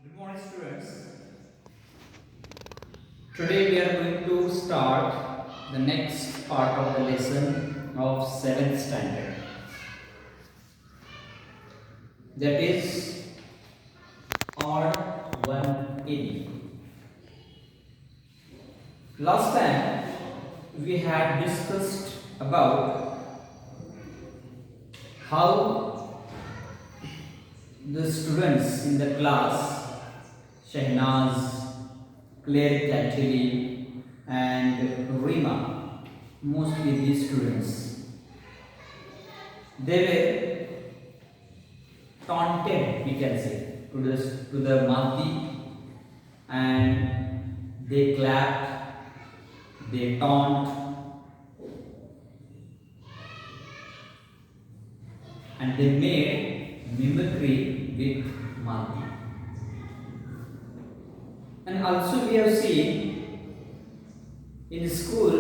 Good morning, students. Today we are going to start the next part of the lesson of 7th standard. That is odd one in. Last time we had discussed about how the students in the class, Shehnaz, Claire Catchili and Rima, mostly these students, they were taunted, we can say, to the Mahdi, and they clapped, they taunt, and they made mimicry with Mahdi. And also we have seen in school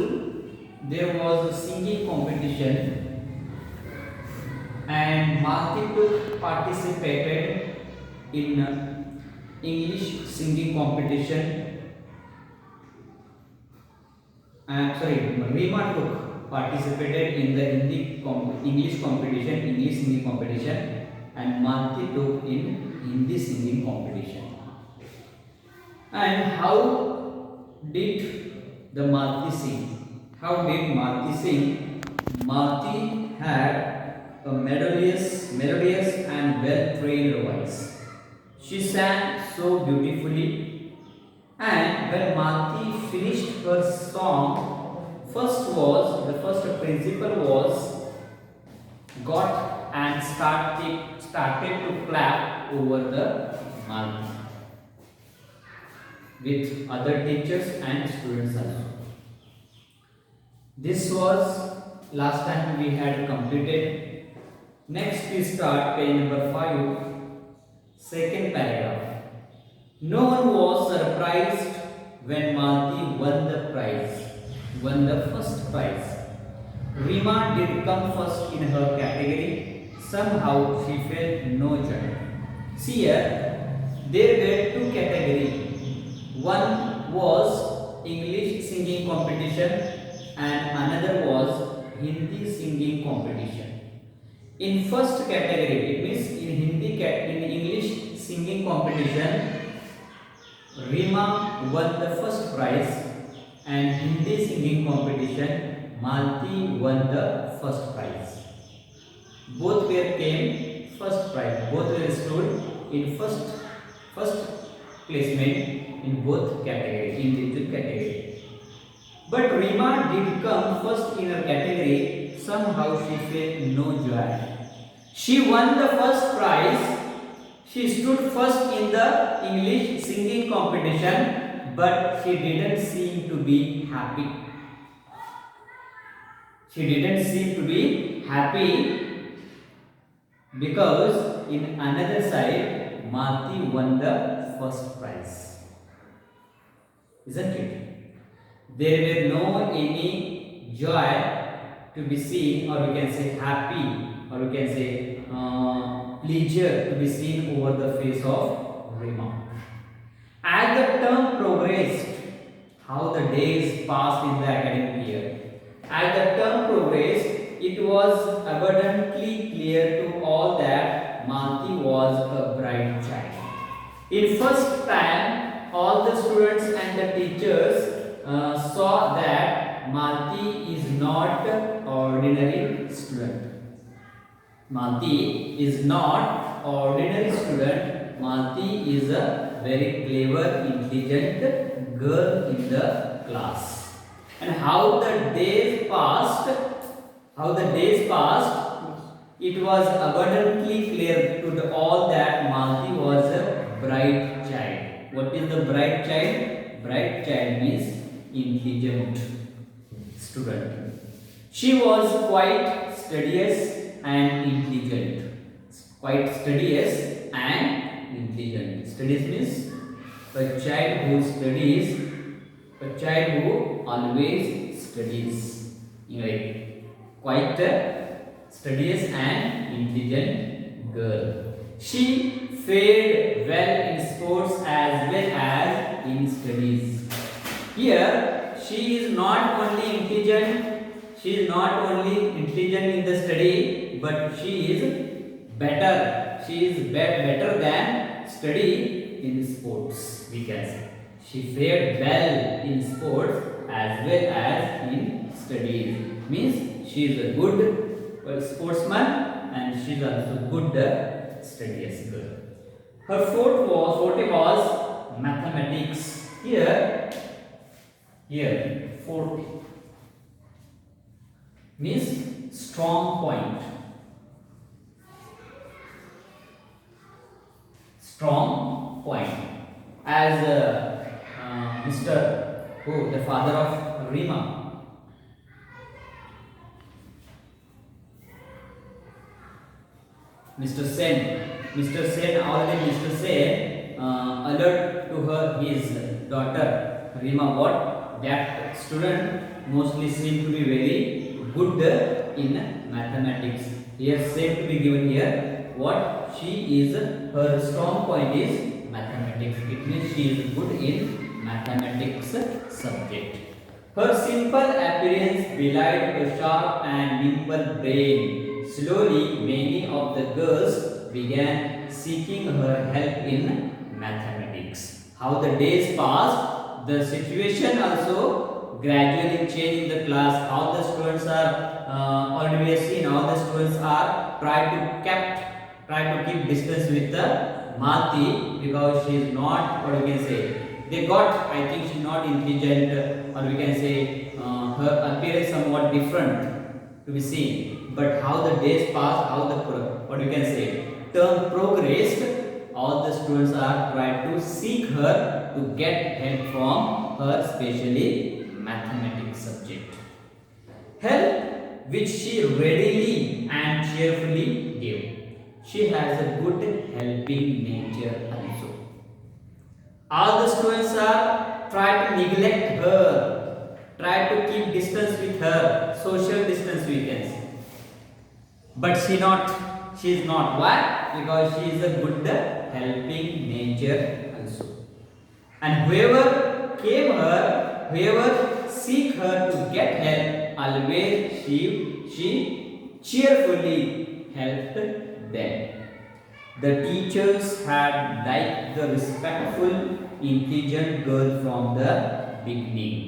there was a singing competition and Mahdi participated in English singing competition. Rima took participated in the English competition, English singing competition, and Mahdi took in Hindi singing competition. And how did the Mahdi sing? How did Mahdi sing? Mahdi had a melodious and well-trained voice. She sang so beautifully, and when Mahdi finished her song, the first principal was got and started to clap over the Mahdi with other teachers and students also. This was last time we had completed. Next we start page number 5, second paragraph. No one was surprised when Malti won the first prize. Rima did come first in her category. Somehow she felt no joy. See here, there were two categories. One was English singing competition and another was Hindi singing competition. In first category, it means in English singing competition, Rima won the first prize, and Hindi singing competition, Malti won the first prize. Both were came first prize. Both were stood in first placement in both categories, individual category. But Rima did come first in her category. Somehow she felt no joy. She won the first prize. She stood first in the English singing competition, but she didn't seem to be happy. She didn't seem to be happy because in another side, Mati won the first prize. Isn't it? There were no any joy to be seen, or we can say happy, or we can say pleasure to be seen over the face of Rima. As the term progressed, how the days passed in the academic year. As the term progressed, it was abundantly clear to all that Malti was a bright child. In first time, all the students and the teachers saw that Malti is not ordinary student. Malti is not ordinary student. Malti is a very clever, intelligent girl in the class. And how the days passed, it was abundantly clear to all that Malti was a bright child. What is the bright child? Bright child means intelligent student. She was quite studious and intelligent. Quite studious and intelligent. Studious means a child who studies, a child who always studies. Right? Quite studious and intelligent girl. She fared well in sports Here, she is not only intelligent, she is not only intelligent in the study, but she is better. She is better than study in sports. We can say she fared well in sports as well as in studies. Means she is a good sportsman and she is also good studious girl. Her forte was mathematics. Here, forte means strong point. Strong point. As Mr. Who, the father of Rima, Mr. Sen, already Mr. Sen alert to her his daughter Rima what that student mostly seem to be very good in mathematics. Here said to be given here what she is, her strong point is mathematics. It means she is good in mathematics subject. Her simple appearance belied a sharp and nimble brain. Slowly, many of the girls began seeking her help in mathematics. How the days passed, the situation also gradually changed in the class. How the students are already we have seen. How the students are try to keep distance with the Mati because she is not, what we can say, they got, I think she is not intelligent, or we can say her appearance somewhat different to be seen. But how the days passed, how the what we can say term progressed, all the students are trying to seek her to get help from her, especially mathematics subject. Help which she readily and cheerfully gave. She has a good helping nature also. All the students are try to neglect her, try to keep distance with her, social distance we can say. But she is not. Why? Because she is a good helping nature also. And whoever seek her to get help, always she cheerfully helped them. The teachers had liked the respectful, intelligent girl from the beginning.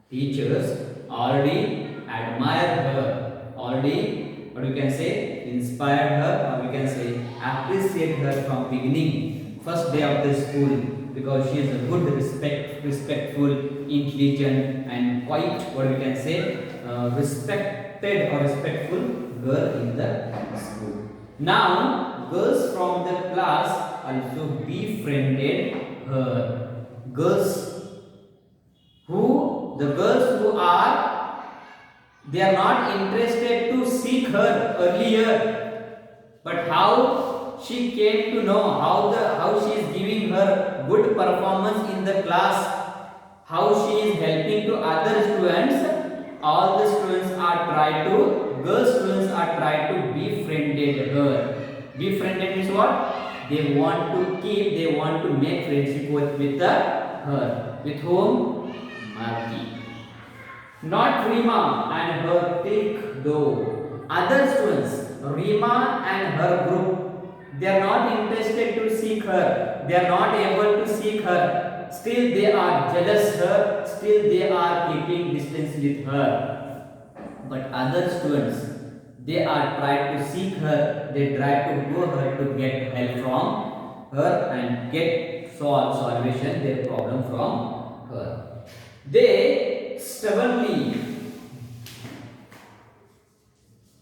Teachers already admired her, already, what we can say, inspired her, or we can say appreciate her from beginning, first day of the school, because she is a good, respectful, intelligent, and quite, what we can say, respected or respectful girl in the school. Now, girls from the class also befriended her. The girls who are, they are not interested to seek her earlier, but how she came to know, how she is giving her good performance in the class, how she is helping to other students, all the students are girl students are trying to befriended her. Befriended means what? They want to make friendship with her. With whom? Mati. Not Rima and her clique though. Other students, Rima and her group, they are not interested to seek her. They are not able to seek her. Still they are jealous her. Still they are keeping distance with her. But other students, they are trying to seek her. They try to go her to get help from her and get solution their problem from her. They stubbornly,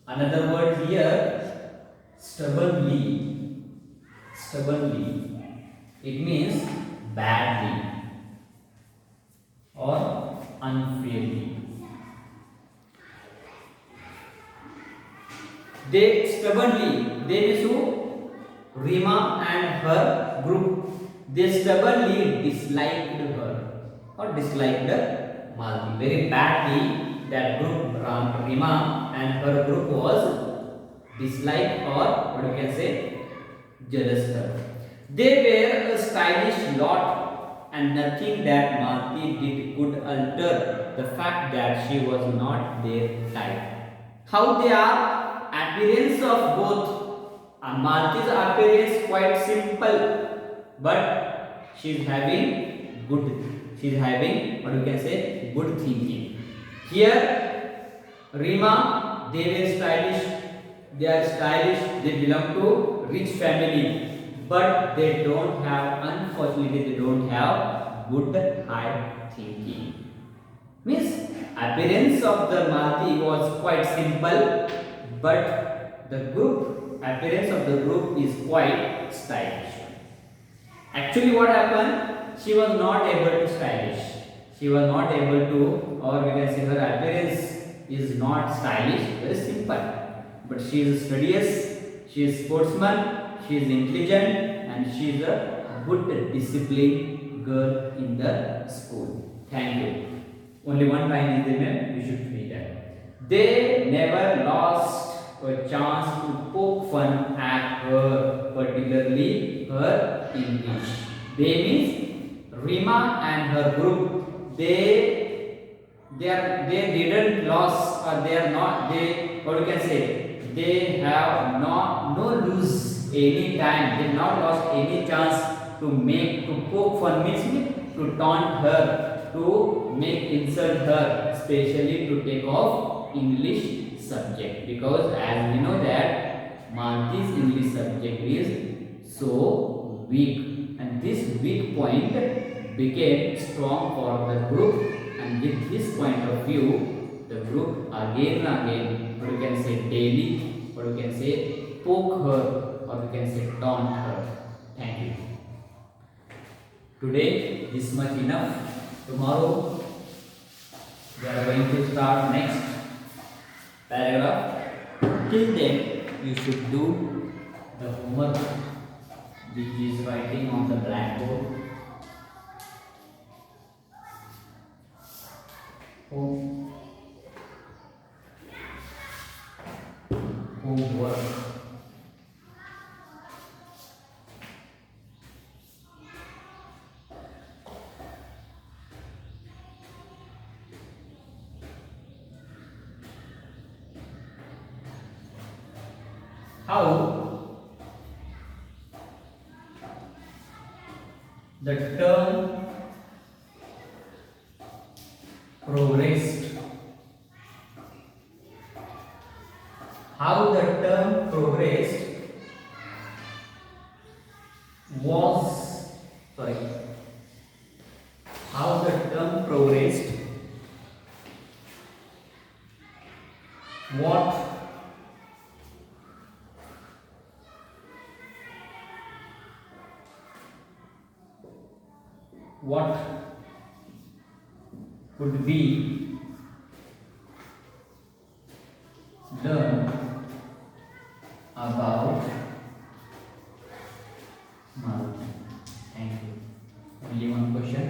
another word here, stubbornly, it means badly or unfairly. They means who? Rima and her group, they stubbornly disliked her or disliked Malti very badly. That group, Rima and her group, was disliked or what you can say, jealous her. They were a stylish lot and nothing that Malti did could alter the fact that she was not their type. How they are? Appearance of both. Malti's appearance quite simple, but she is having what you can say, good thinking. Here, Rima, they were stylish. They are stylish. They belong to rich family, but they don't have. Unfortunately, they don't have good high thinking. Means appearance of the Malti was quite simple, but the group appearance of the group is quite stylish. Actually, what happened? She was not able to stylish. She was not able to, or we can say her appearance is not stylish, very simple. But she is studious, she is sportsman, she is intelligent, and she is a good disciplined girl in the school. Thank you. Only one line is there, you should read that. They never lost a chance to poke fun at her, particularly her English. They means Rima and her group. They didn't lost, or they are not, they, what you can say, they have no lose any time. They not lost any chance to poke fun, means to taunt her, to make insult her, especially to take off English subject, because as we know that Malti's English subject is so weak, and this weak point became strong for the group, and with this point of view, the group again and again, or you can say daily, or you can say poke her, or you can say taunt her. Thank you. Today this much enough. Tomorrow we are going to start next paragraph. Till then you should do the homework which is writing on the blackboard. Homework. How the term progressed. How the term progressed was, sorry, how the term progressed, what could be learned about Malti. Thank you. Only one question.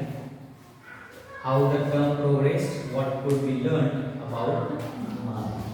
How the term progressed, what could be learned about Malti?